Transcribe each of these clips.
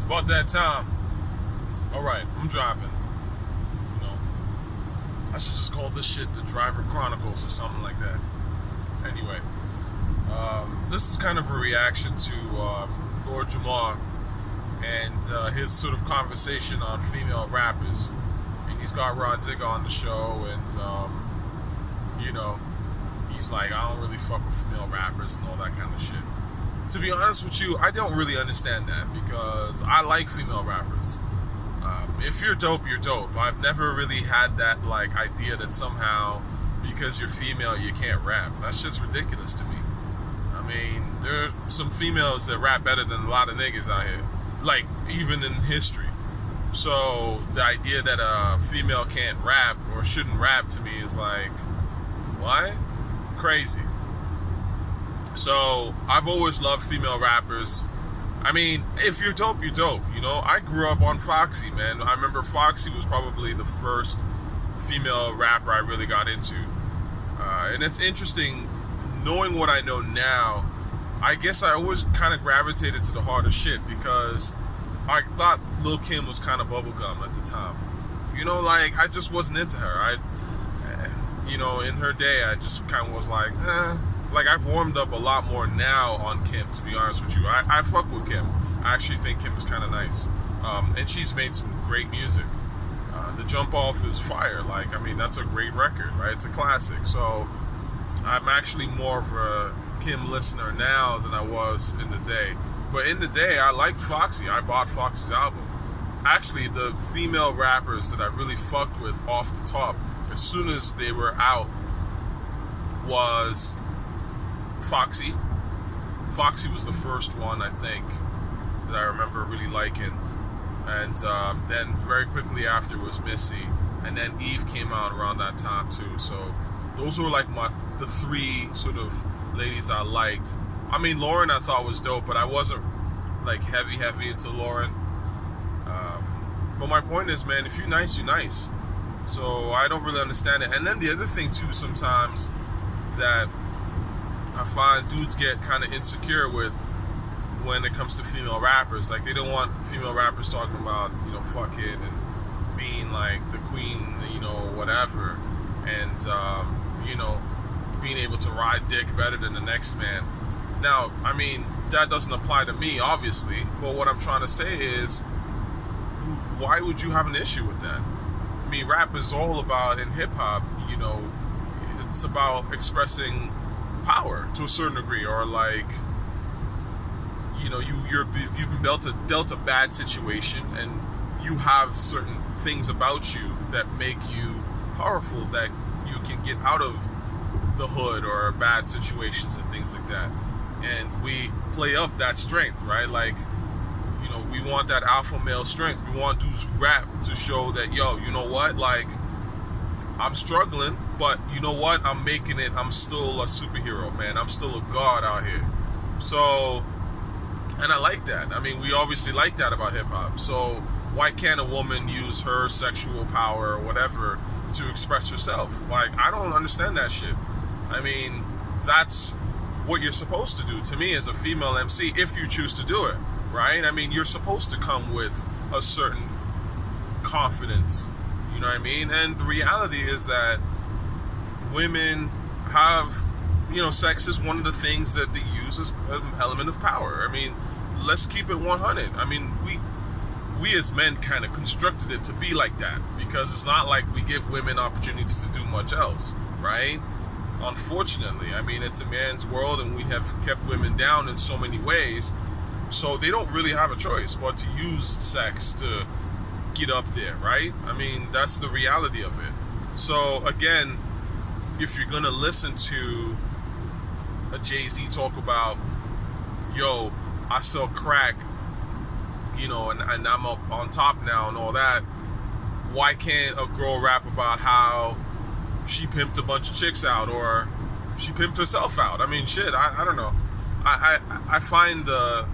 About that time. Alright, I'm driving. You know, I should just call this shit the Driver Chronicles or something like that. Anyway, this is kind of a reaction to Lord Jamar and his sort of conversation on female rappers. And he's got Rod Digger on the show, and, you know, he's like, I don't really fuck with female rappers and all that kind of shit. To be honest with you, I don't really understand that because I like female rappers. If you're dope, you're dope. I've never really had that like idea that somehow because you're female you can't rap. That's just ridiculous to me. I mean, there are some females that rap better than a lot of niggas out here, like even in history. So the idea that a female can't rap or shouldn't rap to me is like, what? Crazy. So I've always loved female rappers. I mean, if you're dope, you're dope. You know, I grew up on Foxy, man. I remember Foxy was probably the first female rapper I really got into. And it's interesting, knowing what I know now, I guess I always kind of gravitated to the harder shit because I thought Lil' Kim was kind of bubblegum at the time. You know, like, I just wasn't into her. You know, in her day, I just kind of was like, Like, I've warmed up a lot more now on Kim, to be honest with you. I fuck with Kim. I actually think Kim is kind of nice. And she's made some great music. The Jump Off is fire. Like, I mean, that's a great record, right? It's a classic. So, I'm actually more of a Kim listener now than I was in the day. But in the day, I liked Foxy. I bought Foxy's album. Actually, the female rappers that I really fucked with off the top, as soon as they were out, was Foxy. Foxy was the first one, I think, that I remember really liking. And then very quickly after was Missy. And then Eve came out around that time too. So those were like the three sort of ladies I liked. I mean, Lauren I thought was dope, but I wasn't like heavy into Lauren. But my point is, man, if you're nice, you're nice. So I don't really understand it. And then the other thing too, sometimes that I find dudes get kind of insecure with when it comes to female rappers. Like, they don't want female rappers talking about, you know, fucking and being like the queen, you know, whatever. And, you know, being able to ride dick better than the next man. Now, I mean, that doesn't apply to me, obviously. But what I'm trying to say is, why would you have an issue with that? I mean, rap is all about, in hip-hop, you know, it's about expressing power to a certain degree, or like, you know, you've been dealt a bad situation, and you have certain things about you that make you powerful, that you can get out of the hood or bad situations and things like that. And we play up that strength, right? Like, you know, we want that alpha male strength. We want dudes who rap to show that, yo, you know what, like, I'm struggling, but you know what? I'm making it. I'm still a superhero, man. I'm still a god out here. So, and I like that. I mean, we obviously like that about hip-hop. So why can't a woman use her sexual power or whatever to express herself? Like, I don't understand that shit. I mean, that's what you're supposed to do, to me, as a female MC, if you choose to do it, right? I mean, you're supposed to come with a certain confidence. You know what I mean? And the reality is that women have, you know, sex is one of the things that they use as an element of power. I mean, let's keep it 100. I mean, we as men kind of constructed it to be like that because it's not like we give women opportunities to do much else, right? Unfortunately, I mean, it's a man's world and we have kept women down in so many ways, so they don't really have a choice but to use sex to get up there, right? I mean, that's the reality of it. So again, if you're gonna listen to a Jay-Z talk about, yo, I sell crack, you know, and I'm up on top now and all that, why can't a girl rap about how she pimped a bunch of chicks out or she pimped herself out? I mean, shit, I don't know. I find the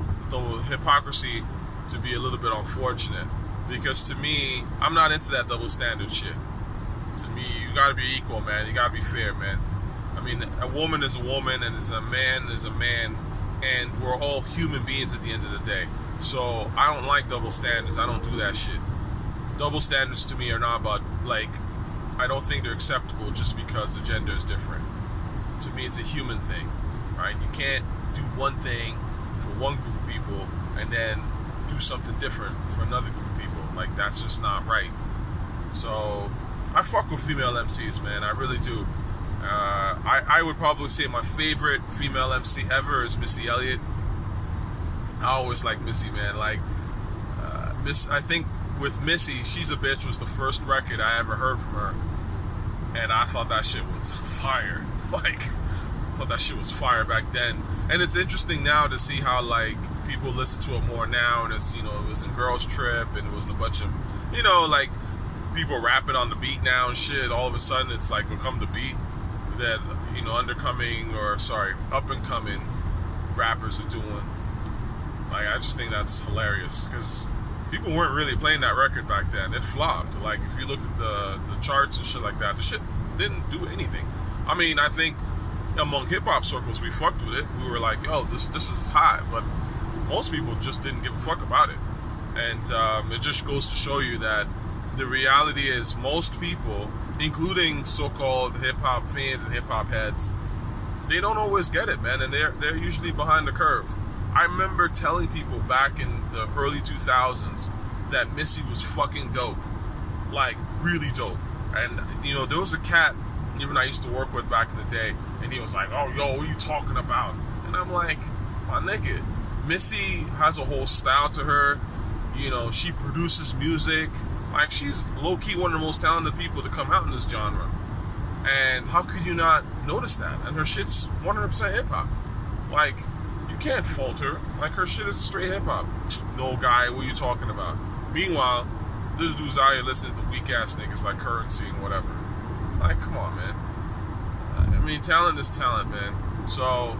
hypocrisy to be a little bit unfortunate. Because to me, I'm not into that double standard shit. To me, you gotta be equal, man. You gotta be fair, man. I mean, a woman is a woman, and a man is a man. and we're all human beings at the end of the day. So I don't like double standards. I don't do that shit. Double standards to me are not about, like, I don't think they're acceptable just because the gender is different. To me, it's a human thing, right? You can't do one thing for one group of people and then do something different for another group of people. Like, that's just not right. So I fuck with female MCs, man. I really do. I would probably say my favorite female MC ever is Missy Elliott. I always like Missy, man. Like, I think with Missy, She's a Bitch was the first record I ever heard from her, and I thought that shit was fire. Like, I thought that shit was fire back then. And it's interesting now to see how, like, people listen to it more now, and it's, you know, it was in Girls Trip, and it was a bunch of, you know, like, people rapping on the beat now and shit. All of a sudden, it's like become the beat that, you know, up and coming rappers are doing. Like, I just think that's hilarious, because people weren't really playing that record back then. It flopped. Like, if you look at the charts and shit like that, the shit didn't do anything. I mean, I think among hip-hop circles, we fucked with it. We were like, yo, this is hot. But most people just didn't give a fuck about it. And it just goes to show you that the reality is most people, including so-called hip-hop fans and hip-hop heads, they don't always get it, man. And they're usually behind the curve. I remember telling people back in the early 2000s that Missy was fucking dope. Like, really dope. And, you know, there was a cat even I used to work with back in the day, and he was like, oh, yo, what are you talking about? And I'm like, my nigga, Missy has a whole style to her. You know, she produces music. Like, she's low-key one of the most talented people to come out in this genre. And how could you not notice that? And her shit's 100% hip-hop. Like, you can't fault her. Like, her shit is straight hip-hop. No, guy, what are you talking about? Meanwhile, this dude's out here listening to weak-ass niggas like Currency and whatever. Like, come on, man. I mean, talent is talent, man. So,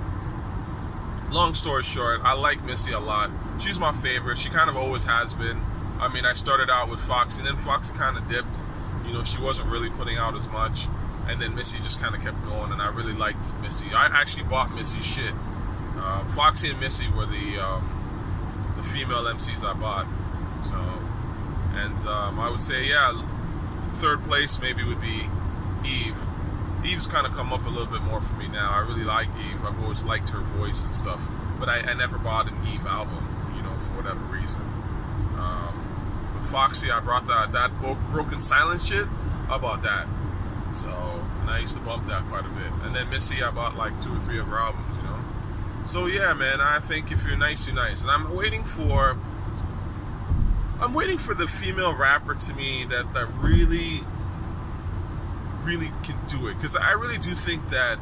long story short, I like Missy a lot. She's my favorite. She kind of always has been. I mean, I started out with Foxy, and then Foxy kind of dipped. You know, she wasn't really putting out as much. And then Missy just kind of kept going, and I really liked Missy. I actually bought Missy's shit. Foxy and Missy were the female MCs I bought. So, and I would say, yeah, third place maybe would be Eve. Eve's kind of come up a little bit more for me now. I really like Eve. I've always liked her voice and stuff. But I never bought an Eve album, you know, for whatever reason. But Foxy, I brought that book, Broken Silence shit. I bought that. So, and I used to bump that quite a bit. And then Missy, I bought like 2 or 3 of her albums, you know. So yeah, man, I think if you're nice, you're nice. And I'm waiting for the female rapper to me that really can do it. Because I really do think that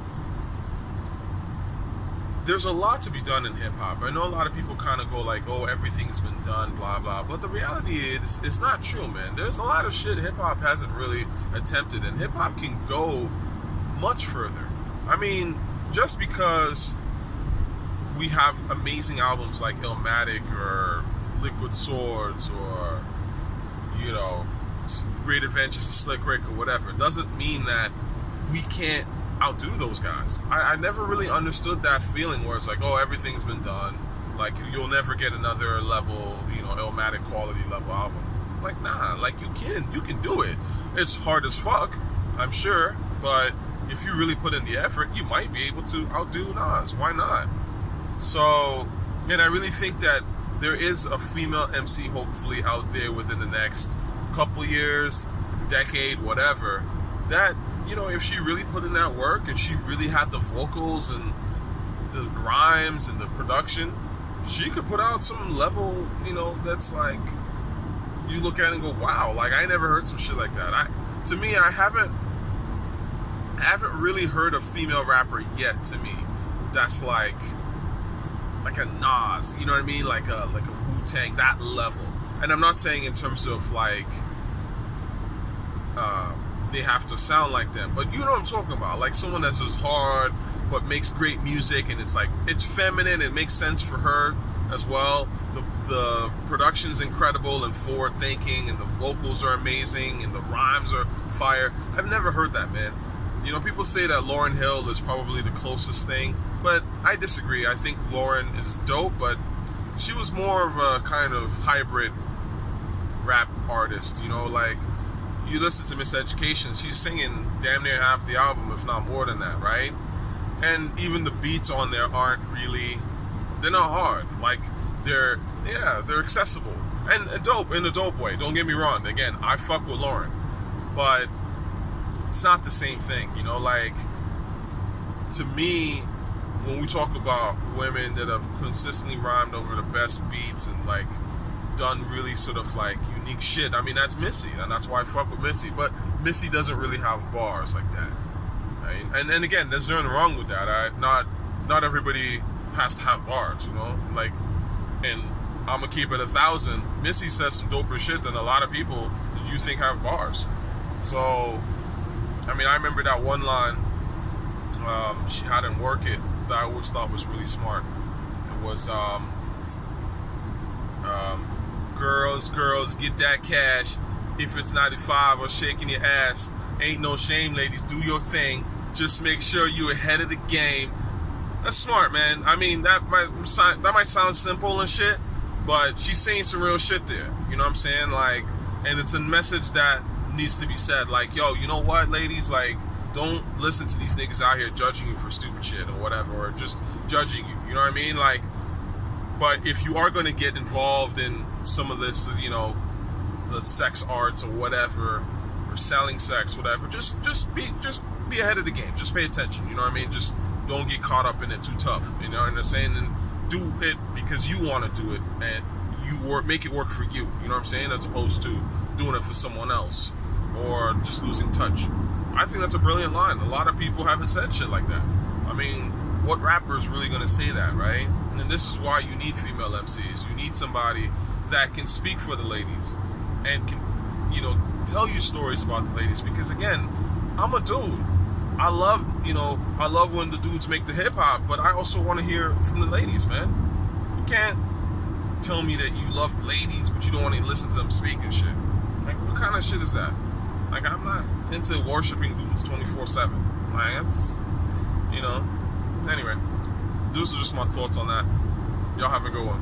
there's a lot to be done in hip-hop. I know a lot of people kind of go like, oh, everything's been done, blah, blah. But the reality is, it's not true, man. There's a lot of shit hip-hop hasn't really attempted. And hip-hop can go much further. I mean, just because we have amazing albums like Illmatic or Liquid Swords or, you know, Great Adventures of Slick Rick or whatever, doesn't mean that we can't outdo those guys. I never really understood that feeling where it's like, oh, everything's been done. Like, you'll never get another level, you know, Illmatic quality level album. Like, nah, like, you can do it. It's hard as fuck, I'm sure, but if you really put in the effort, you might be able to outdo Nas. Why not? So, and I really think that there is a female MC hopefully out there within the next couple years, decade, whatever, that, you know, if she really put in that work and she really had the vocals and the rhymes and the production, she could put out some level, you know, that's like, you look at it and go, wow, like, I never heard some shit like that. I haven't really heard a female rapper yet, to me, that's like a Nas, you know what I mean? Like a Wu-Tang, that level. And I'm not saying in terms of like, they have to sound like them, but you know what I'm talking about. Like someone that's just hard, but makes great music, and it's like, it's feminine, it makes sense for her as well. The production's incredible and forward thinking, and the vocals are amazing, and the rhymes are fire. I've never heard that, man. You know, people say that Lauryn Hill is probably the closest thing, but I disagree. I think Lauryn is dope, but she was more of a kind of hybrid rap artist. You know, like, you listen to Miseducation, she's singing damn near half the album, if not more than that, right? And even the beats on there aren't really, they're not hard. Like, they're accessible and dope in a dope way. Don't get me wrong. Again, I fuck with Lauryn, but it's not the same thing, you know. Like, to me, when we talk about women that have consistently rhymed over the best beats and like done really sort of like unique shit, I mean, that's Missy, and that's why I fuck with Missy. But Missy doesn't really have bars like that, right? And again, there's nothing wrong with that. Not everybody has to have bars, you know. Like, and I'm gonna keep it 1,000. Missy says some doper shit than a lot of people that you think have bars. So, I mean, I remember that one line she had in Work It that I always thought was really smart. It was, girls, get that cash. If it's 95 or shaking your ass, ain't no shame, ladies, do your thing. Just make sure you ahead of the game. That's smart, man. I mean, that might sound simple and shit, but she's saying some real shit there. You know what I'm saying? Like, and it's a message that needs to be said. Like, yo, you know what, ladies? Like, don't listen to these niggas out here judging you for stupid shit or whatever, or just judging you. You know what I mean? Like, but if you are going to get involved in some of this, you know, the sex arts or whatever, or selling sex, whatever, just be ahead of the game. Just pay attention. You know what I mean? Just don't get caught up in it too tough. You know what I'm saying? And do it because you want to do it, and make it work for you. You know what I'm saying? As opposed to doing it for someone else or just losing touch. I think that's a brilliant line. A lot of people haven't said shit like that. I mean, what rapper is really going to say that, right? And this is why you need female MCs. You need somebody that can speak for the ladies and can, you know, tell you stories about the ladies. Because again, I'm a dude. I love when the dudes make the hip hop, but I also want to hear from the ladies, man. You can't tell me that you love the ladies, but you don't want to listen to them speak and shit. Like, what kind of shit is that? Like, I'm not into worshiping dudes 24/7. Like, that's, you know. Anyway, those are just my thoughts on that. Y'all have a good one.